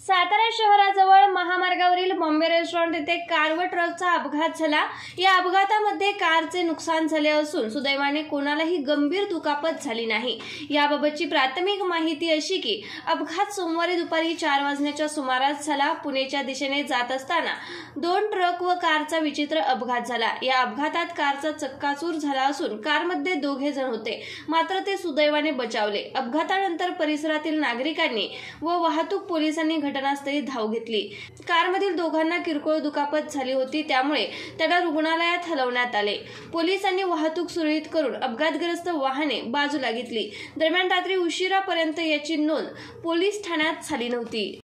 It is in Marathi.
सातारा शहराजवळ महामार्गावरील बॉम्बे रेस्टॉरंट येथे कार व ट्रकचा अपघात झाला। या अपघातामध्ये कारचे नुकसान झाले असून सुदैवाने कोणालाही गंभीर दुखापत झाली नाही। याबाबतची प्राथमिक माहिती अशी की अपघात सोमवारी दुपारी 4 वाजण्याच्या सुमारास झाला। पुणेच्या दिशेने जात असताना 2 ट्रक व कारचा विचित्र अपघात झाला। या अपघातात कारचा चक्काचूर झाला असून कारमध्ये 2 जण होते, मात्र ते सुदैवाने बचावले। अपघातानंतर परिसरातील नागरिकांनी व वाहतूक पोलिसांनी घटनास्थळी धाव घेतली। कारमधील 2घांना किरकोळ दुखापत झाली होती, त्यामुळे त्यांना रुग्णालयात हलवण्यात आले। पोलिसांनी वाहतूक सुरळीत करून अपघातग्रस्त वाहने बाजूला घेतली। दरम्यान रात्री उशिरापर्यंत याची नोंद पोलीस ठाण्यात झाली नव्हती।